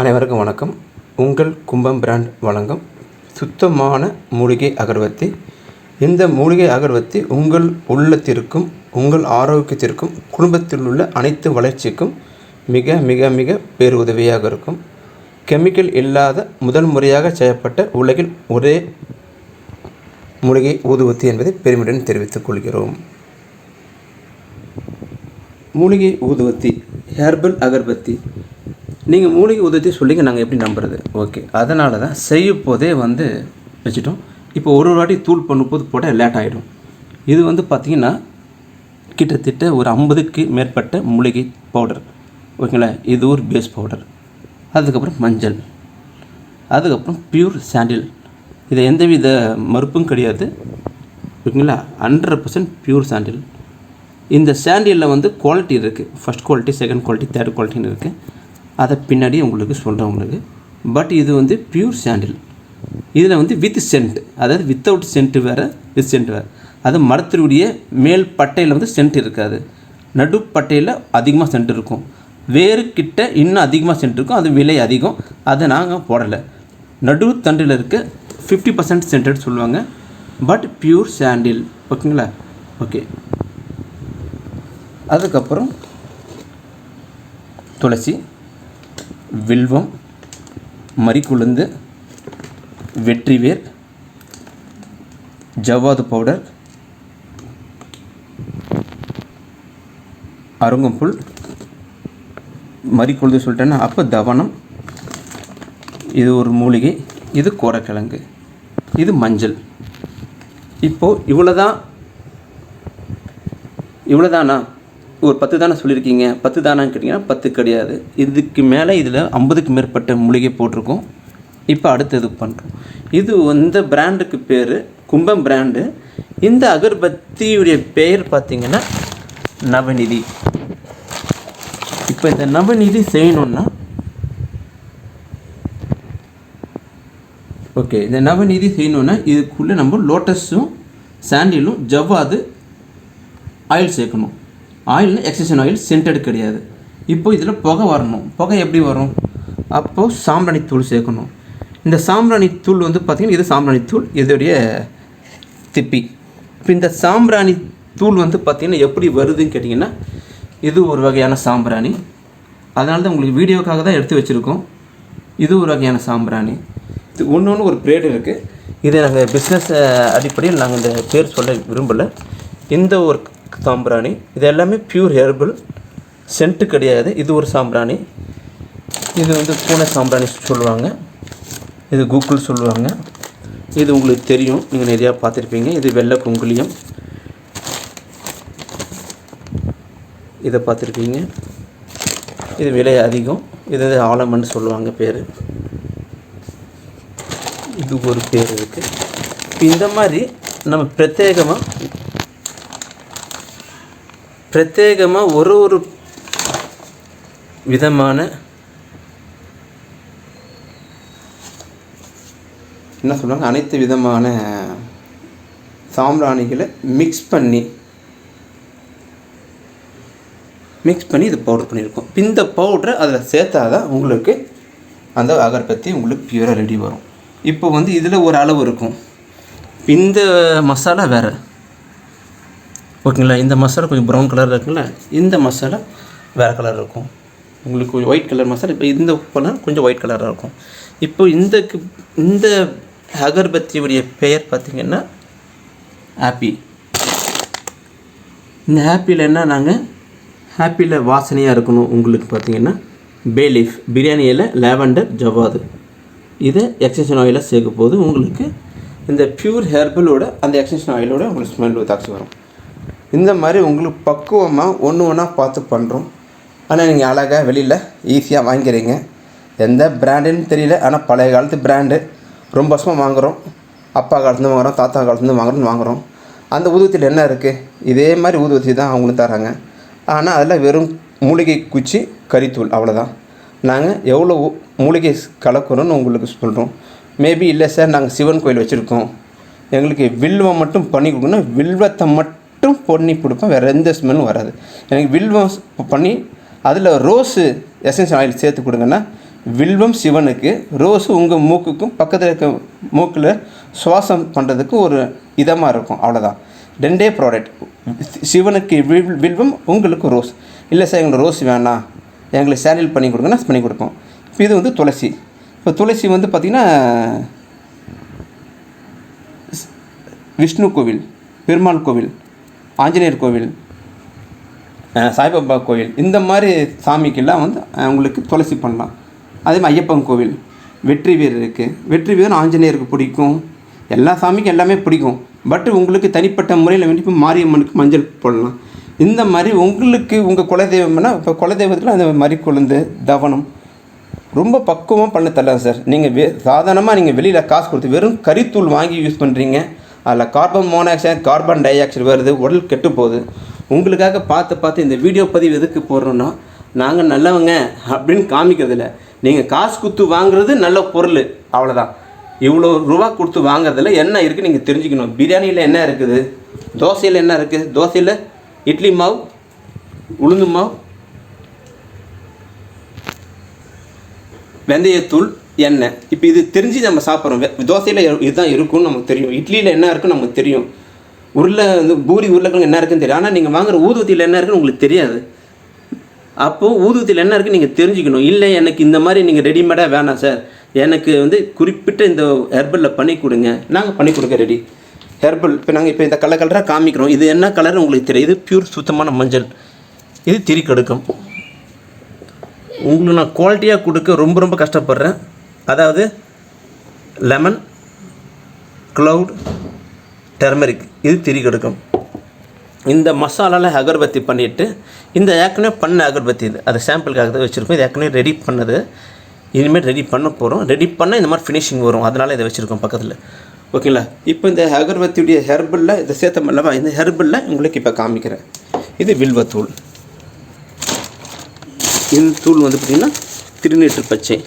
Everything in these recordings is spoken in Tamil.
அனைவருக்கும் வணக்கம். உங்கள் கும்பம் பிராண்ட் வழங்கும் சுத்தமான மூலிகை அகர்பத்தி. இந்த மூலிகை அகர்பத்தி உங்கள் உள்ளத்திற்கும் உங்கள் ஆரோக்கியத்திற்கும் குடும்பத்தில் உள்ள அனைத்து வளர்ச்சிக்கும் மிக மிக மிக பேருதவியாக இருக்கும். கெமிக்கல் இல்லாத முதல் முறையாக செய்யப்பட்ட உலகில் ஒரே மூலிகை ஊதுவத்தி என்பதை பெருமையுடன் தெரிவித்துக் கொள்கிறோம். மூலிகை ஊதுவத்தி, ஹெர்பல் அகர்பத்தி. நீங்கள் மூலிகை ஊதுவத்தி சொல்லிங்க, நாங்கள் எப்படி நம்புறது? ஓகே, அதனால தான் செய்யும் போதே வச்சுட்டோம். இப்போ ஒரு வாட்டி தூள் பண்ணும்போது போட லேட் ஆகிடும். இது பார்த்திங்கன்னா கிட்டத்தட்ட ஒரு 50க்கு மேற்பட்ட மூலிகை பவுடர், ஓகேங்களா? இது ஒரு பேஸ் பவுடர், அதுக்கப்புறம் மஞ்சள், அதுக்கப்புறம் பியூர் சாண்டில். இதை எந்தவித மறுப்பும் கிடையாது, ஓகேங்களா? 100% பியூர் சாண்டில். இந்த சாண்டிலில் குவாலிட்டி இருக்குது. First quality, second quality, third குவாலிட்டின்னு இருக்குது. அதை பின்னாடி உங்களுக்கு சொல்கிறேன் உங்களுக்கு. பட் இது பியூர் சாண்டில். இதில் வித் சென்ட், அதாவது வித்தவுட் சென்ட் வேறு, வித் சென்ட் வேறு. அது மரத்தினுடைய மேல் பட்டையில் சென்ட் இருக்காது, நடு பட்டையில் அதிகமாக சென்ட் இருக்கும். வேறு கிட்ட இன்னும் அதிகமாக சென்ட் இருக்கும், அது விலை அதிகம். அதை நாங்கள் போடலை. நடு தண்டில் இருக்க 50% சென்டட் சொல்லுவாங்க. பட் பியூர் சாண்டில், ஓகேங்களா? ஓகே. அதுக்கப்புறம் துளசி, வில்வம், மரிக்குழுந்து, வெற்றிவேர், ஜவ்வாது பவுடர், அருங்கம்புல், மரிக்குழுந்து சொல்லிட்டேன்னா அப்போ தவனம், இது ஒரு மூலிகை, இது கோரக்கிழங்கு, இது மஞ்சள். இப்போது இவ்வளோதானா? ஒரு 10 தானே சொல்லியிருக்கீங்க, 10 தானான்னு கேட்டிங்கன்னா 10 கிடையாது. இதுக்கு மேலே இதில் 50க்கு மேற்பட்ட மூலிகை போட்டிருக்கோம். இப்போ அடுத்தது பண்ணுறோம். இது பிராண்டுக்கு பேர் கும்பம் பிராண்டு. இந்த அகர்பத்தியுடைய பெயர் பார்த்திங்கன்னா நவநிதி. இப்போ இந்த நவநிதி செய்யணுன்னா, ஓகே, இந்த நவநிதி செய்யணுன்னா இதுக்குள்ளே நம்ம லோட்டஸும் சாண்டிலும் ஜவ்வாது ஆயில் சேர்க்கணும். ஆயில் எக்ஸசன் ஆயில், சென்டட் கிடையாது. இப்போது இதில் புகை வரணும். புகை எப்படி வரும்? அப்போது சாம்பிராணி தூள் சேர்க்கணும். இந்த சாம்பிராணி தூள் பார்த்திங்கன்னா இது சாம்பிராணி தூள், இதோடைய திப்பி. இப்போ இந்த சாம்பிராணி தூள் பார்த்திங்கன்னா எப்படி வருதுன்னு கேட்டிங்கன்னா, இது ஒரு வகையான சாம்பிராணி. அதனால தான் உங்களுக்கு வீடியோக்காக தான் எடுத்து வச்சுருக்கோம். இது ஒரு வகையான சாம்பிராணி. இது ஒன்று ஒரு பிரேடு இருக்குது. இதை நாங்கள் பிஸ்னஸ் அடிப்படையில் நாங்கள் இந்த பேர் சொல்ல விரும்பலை. இந்த ஒரு சாம்பிராணி, இது எல்லாமே பியூர் ஹெர்பல், சென்ட்டு கிடையாது. இது ஒரு சாம்பிராணி. இது பூனை சாம்பிராணி சொல்லுவாங்க, இது கூகுள் சொல்லுவாங்க. இது உங்களுக்கு தெரியும், நீங்கள் நிறையா பார்த்துருப்பீங்க. இது வெள்ளை குங்குலியம், இதை பார்த்துருப்பீங்க. இது விலை அதிகம். இது ஆலமன்னு சொல்லுவாங்க பேர். இது ஒரு பேர் இருக்குது. இந்த மாதிரி நம்ம பிரத்யேகமாக ஒரு விதமான என்ன சொல்லுவாங்க, அனைத்து விதமான சாம்பிராணிகளை மிக்ஸ் பண்ணி இது பவுடர் பண்ணியிருக்கோம். இந்த பவுடரை அதில் சேர்த்தா தான் உங்களுக்கு அந்த அகர்பத்தி உங்களுக்கு பியூராக ரெடி வரும். இப்போ இதில் ஒரு அளவு இருக்கும். இந்த மசாலா வேறு, ஓகேங்களா? இந்த மசாலா கொஞ்சம் ப்ரௌன் கலர் இருக்குங்களா, இந்த மசாலா வேறு கலர் இருக்கும். உங்களுக்கு ஒயிட் கலர் மசாலா, இப்போ இந்த உப்பெல்லாம் கொஞ்சம் ஒயிட் கலராக இருக்கும். இப்போ இந்த அகர்பத்தியுடைய பெயர் பார்த்திங்கன்னா ஹாப்பி. இந்த ஹாப்பியில் என்ன, நாங்கள் ஹாப்பியில் வாசனையாக இருக்கணும் உங்களுக்கு பார்த்திங்கன்னா பே லீஃப், பிரியாணி இலை, லாவெண்டர், ஜவ்வாது, இதை எக்ஸ்டென்ஷன் ஆயிலாக சேர்க்கும் போது உங்களுக்கு இந்த பியூர் ஹெர்பலோட அந்த எக்ஸ்டென்ஷன் ஆயிலோட உங்களுக்கு ஸ்மெல் தாக்கி வரும். இந்த மாதிரி உங்களுக்கு பக்குவமாக ஒன்றா பார்த்து பண்ணுறோம். ஆனால் நீங்கள் அழகாக வெளியில் ஈஸியாக வாங்கிக்கிறீங்க. எந்த பிராண்டுன்னு தெரியல, ஆனால் பழைய காலத்து பிராண்டு ரொம்ப வருஷமாக வாங்குகிறோம். அப்பா காலத்துலேருந்து வாங்குகிறோம், தாத்தா காலத்துலேருந்து வாங்குகிறோம். அந்த ஊதுவத்தியில் என்ன இருக்குது? இதே மாதிரி ஊதுவத்தி தான் அவங்களும் தராங்க. ஆனால் அதில் வெறும் மூலிகை குச்சி, கறித்தூள், அவ்வளோதான். நாங்கள் எவ்வளோ மூலிகை கலக்கிறோன்னு உங்களுக்கு சொல்கிறோம். மேபி இல்லை சார், நாங்கள் சிவன் கோயில் வச்சுருக்கோம், எங்களுக்கு வில்வம் மட்டும் பண்ணி கொடுக்கணும், வில்வத்தை மட்டும் பண்ணி கொடுப்பேன், வேறு எந்த ஸ்மெல்லும் வராது. எனக்கு வில்வம் பண்ணி அதில் ரோஸு எசன்ஷியல் ஆயில் சேர்த்து கொடுங்கன்னா வில்வம் சிவனுக்கு, ரோஸு உங்கள் மூக்குக்கும் பக்கத்தில் இருக்க மூக்கில் சுவாசம் பண்ணுறதுக்கு ஒரு இதமாக இருக்கும். அவ்வளோதான், 2 ப்ராடக்ட். சிவனுக்கு வில்வம், உங்களுக்கு ரோஸ். இல்லை சார் எங்களுக்கு ரோஸ் வேணாம், எங்களுக்கு சேண்டில் பண்ணி கொடுங்கன்னா பண்ணி கொடுப்போம். இப்போ இது வந்து துளசி. இப்போ துளசி வந்து பார்த்திங்கன்னா விஷ்ணு கோவில், பெருமாள் கோவில், ஆஞ்சநேயர் கோவில், சாய்பாபா கோவில், இந்த மாதிரி சாமிக்கெல்லாம் வந்து உங்களுக்கு துளசி பண்ணலாம். அதே மாதிரி ஐயப்பன் கோவில், வெற்றி வீரர் இருக்குது. வெற்றி வீரர் ஆஞ்சநேயருக்கு பிடிக்கும், எல்லா சாமிக்கும் எல்லாமே பிடிக்கும். பட் உங்களுக்கு தனிப்பட்ட முறையில் வேண்டி இப்போ மாரியம்மனுக்கு மஞ்சள் போடலாம். இந்த மாதிரி உங்களுக்கு உங்கள் குலதெய்வம்னா இப்போ குலதெய்வத்தில் அந்த மாதிரி கொழுந்து தவனம் ரொம்ப பக்குவமாக பண்ண தரலாம் சார். நீங்கள் சாதாரணமாக நீங்கள் வெளியில் காசு கொடுத்து வெறும் கறித்தூள் வாங்கி யூஸ் பண்ணுறீங்க. அதில் carbon monoxide, carbon di oxide வருது, உடல் கெட்டு போகுது. உங்களுக்காக பார்த்து இந்த வீடியோ பதிவு எதுக்கு போடுறோன்னா, நாங்கள் நல்லவங்க அப்படின்னு காமிக்கிறதில்ல. நீங்கள் காசு கொடுத்து வாங்குறது நல்ல பொருள், அவ்வளோதான். இவ்வளோ ரூபா கொடுத்து வாங்குறதுல என்ன இருக்குது நீங்கள் தெரிஞ்சுக்கணும். பிரியாணியில் என்ன இருக்குது, தோசையில் என்ன இருக்குது, தோசையில் இட்லி மாவு, உளுந்து மாவு, வெந்தயத்தூள், எண்ணெய். இப்போ இது தெரிஞ்சு நம்ம சாப்பிட்றோம். தோசையில் இதுதான் இருக்குன்னு நமக்கு தெரியும், இட்லியில் என்ன இருக்குன்னு நமக்கு தெரியும், பூரி உருளைக்கிழங்கு என்ன இருக்குன்னு தெரியும். ஆனால் நீங்கள் வாங்குகிற ஊதுவத்தியில் என்ன இருக்குன்னு உங்களுக்கு தெரியாது. அப்போது ஊதுவத்தியில் என்ன இருக்குன்னு நீங்கள் தெரிஞ்சுக்கணும். இல்லை எனக்கு இந்த மாதிரி நீங்கள் ரெடிமேடாக வேணாம் சார், எனக்கு வந்து குறிப்பிட்ட இந்த ஹெர்பலில் பண்ணி கொடுங்க, நாங்கள் பண்ணி கொடுக்க ரெடி. ஹெர்பல் இப்போ நாங்கள் இப்போ இந்த கலராக காமிக்கிறோம். இது என்ன கலர் உங்களுக்கு தெரியும். இது பியூர் சுத்தமான மஞ்சள். இது திரி கடுக்கம். உங்களுக்கு நான் குவாலிட்டியாக கொடுக்க ரொம்ப கஷ்டப்படுறேன். அதாவது லெமன், க்ளவுட், டர்மரிக், இது திரி கடுக்கம். இந்த மசாலாவில் அகர்பத்தி பண்ணிவிட்டு, இந்த ஏற்கனவே பண்ண அகர்பத்தி இது அது சாம்பிளுக்காக தான் வச்சுருக்கோம். இது ஏற்கனவே ரெடி பண்ணது, இனிமேல் ரெடி பண்ண போகிறோம். ரெடி பண்ணால் இந்த மாதிரி ஃபினிஷிங் வரும், அதனால் இதை வச்சுருக்கோம் பக்கத்தில். ஓகேங்களா? இப்போ இந்த அகர்பத்தியுடைய ஹெர்பலில் இதை சேர்த்தம் அல்லவா, இந்த ஹெர்பலில் உங்களுக்கு இப்போ காமிக்கிறேன். இது வில்வத்தூள். இந்த தூள் வந்து பார்த்திங்கன்னா திருநீற்று பச்சை.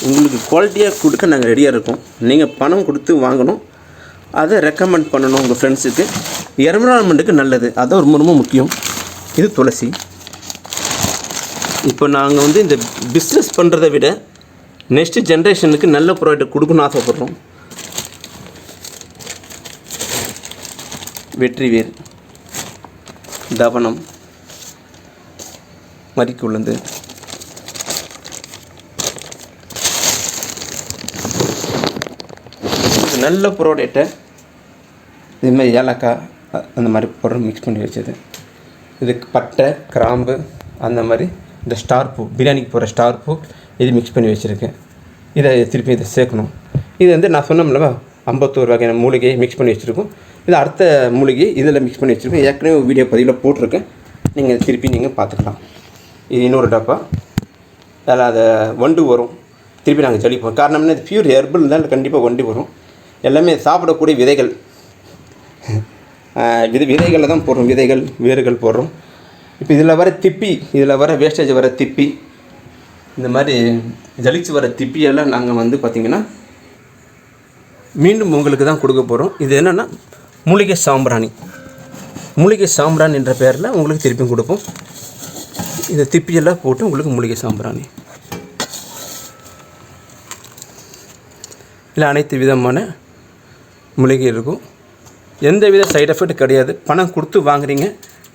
உங்களுக்கு குவாலிட்டியாக கொடுக்க நாங்கள் ரெடியாக இருக்கோம். நீங்கள் பணம் கொடுத்து வாங்கணும், அதை ரெக்கமெண்ட் பண்ணணும் உங்கள் ஃப்ரெண்ட்ஸுக்கு. என்விரான்மெண்ட்டுக்கு நல்லது, அதான் ரொம்ப முக்கியம். இது துளசி. இப்போ நாங்கள் வந்து இந்த பிஸ்னஸ் பண்ணுறதை விட நெக்ஸ்ட்டு ஜென்ரேஷனுக்கு நல்ல ப்ராடக்ட் கொடுக்கணும்னு ஆசைப்படுறோம். வெற்றிவேர், தவனம், மறிக்குள்ளது, நல்ல ப்ராடக்டை இதுமாதிரி ஏலக்காய் அந்த மாதிரி பொருள் மிக்ஸ் பண்ணி வச்சது. இதுக்கு பட்டை, கிராம்பு, அந்த மாதிரி இந்த ஸ்டார் பூ, பிரியாணிக்கு போகிற ஸ்டார் பூ, இது மிக்ஸ் பண்ணி வச்சுருக்கேன். இதை திருப்பி இதை சேர்க்கணும். இது வந்து நான் சொன்னோம்லவா 51 வகையான மூலிகையை மிக்ஸ் பண்ணி வச்சுருக்கோம். இது அடுத்த மூலிகை இதில் மிக்ஸ் பண்ணி வச்சுருக்கோம். ஏற்கனவே வீடியோ பதிவில் போட்டிருக்கேன், நீங்கள் திருப்பி நீங்கள் பார்த்துக்கலாம். இது இன்னொரு டப்பா. அதில் அதை வண்டு வரும், திருப்பி நாங்கள் ஜலிப்போம். காரணம்னா இது பியூர் ஹெர்பல் இருந்தால் கண்டிப்பாக வண்டு வரும். எல்லாமே சாப்பிடக்கூடிய விதைகள், விதைகளில் தான் போடுறோம், விதைகள் வேர்கள் போடுறோம். இப்போ இதில் வர திப்பி, இதில் வர வேஸ்டேஜ் வர திப்பி, இந்த மாதிரி ஜலிச்சு வர திப்பியெல்லாம் நாங்கள் வந்து பார்த்திங்கன்னா மீண்டும் உங்களுக்கு தான் கொடுக்க போகிறோம். இது என்னென்னா மூலிகை சாம்பிராணி. மூலிகை சாம்பிராணி என்ற பெயரில் உங்களுக்கு திருப்பியும் கொடுப்போம். இதை திப்பியெல்லாம் போட்டு உங்களுக்கு மூலிகை சாம்பிராணி. இல்லை அனைத்து விதமான மூலிகை இருக்கும். எந்த வித சைடு எஃபெக்ட் கிடையாது. பணம் கொடுத்து வாங்குறீங்க,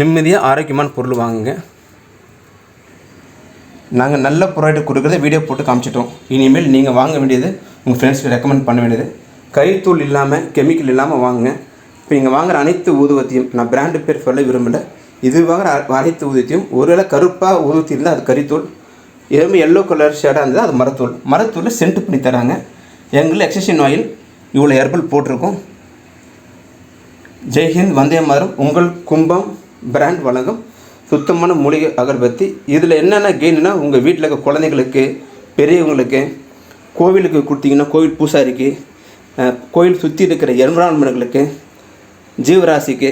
நிம்மதியாக ஆரோக்கியமான பொருள் வாங்குங்க. நாங்கள் நல்ல ப்ராடக்ட் கொடுக்குறத வீடியோ போட்டு காமிச்சிட்டோம். இனிமேல் நீங்கள் வாங்க வேண்டியது, உங்கள் ஃப்ரெண்ட்ஸ்க்கு ரெக்கமெண்ட் பண்ண வேண்டியது, கறித்தூள் இல்லாமல் கெமிக்கல் இல்லாமல் வாங்குங்க. இப்போ நீங்கள் வாங்குகிற அனைத்து ஊதுவத்தியும், நான் பிராண்டு பேர் சொல்ல விரும்பலை, இது வாங்குகிற அனைத்து ஊதுவத்தியும் ஒருவேளை கருப்பாக ஊதுவத்தி இருந்தால் அது கறித்தூள், எதுவுமே எல்லோ கலர் ஷேடாக இருந்தால் அது மரத்தூள். மரத்தூளில் சென்ட் பண்ணி தராங்க. எங்களில் எக்ஸஷன் ஆயில் இவ்வளோ ஹெர்பல் போட்டிருக்கோம். ஜெய்ஹிந்த், வந்தே மாதரம். உங்கள் கும்பம் பிராண்ட் வழங்கும் சுத்தமான மூலிகை அகர்பத்தி. இதில் என்னென்ன கெயின்னா, உங்கள் வீட்டில் இருக்க குழந்தைங்களுக்கு, பெரியவங்களுக்கு, கோவிலுக்கு கொடுத்தீங்கன்னா கோவில் பூசாரிக்கு, கோவில் சுற்றி இருக்கிற என்விரான்மெண்ட்களுக்கு, ஜீவராசிக்கு,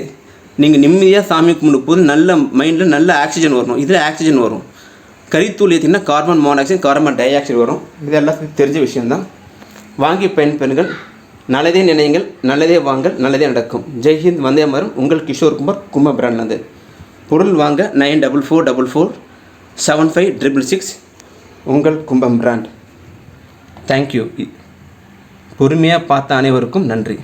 நீங்கள் நிம்மதியாக சாமி கும்பிடும் போது நல்ல மைண்டில் நல்ல ஆக்சிஜன் வரணும். இதில் ஆக்சிஜன் வரும். கறித்தூள் ஏற்றிங்கன்னா carbon monoxide, carbon dioxide வரும். இது எல்லாத்துக்கும் தெரிஞ்ச விஷயந்தான். வாங்கி பயன்பெறுங்கள். நல்லதே நினையுங்கள், நல்லதே வாங்கள், நல்லதே நடக்கும். ஜெய்ஹிந்த், வந்தே மாதரம். உங்கள் கிஷோர் குமார், கும்ப பிராண்ட்லேருந்து. பொருள் வாங்க 9444756666. உங்கள் கும்பம் பிராண்ட். தேங்க்யூ. பொறுமையாக பார்த்த அனைவருக்கும் நன்றி.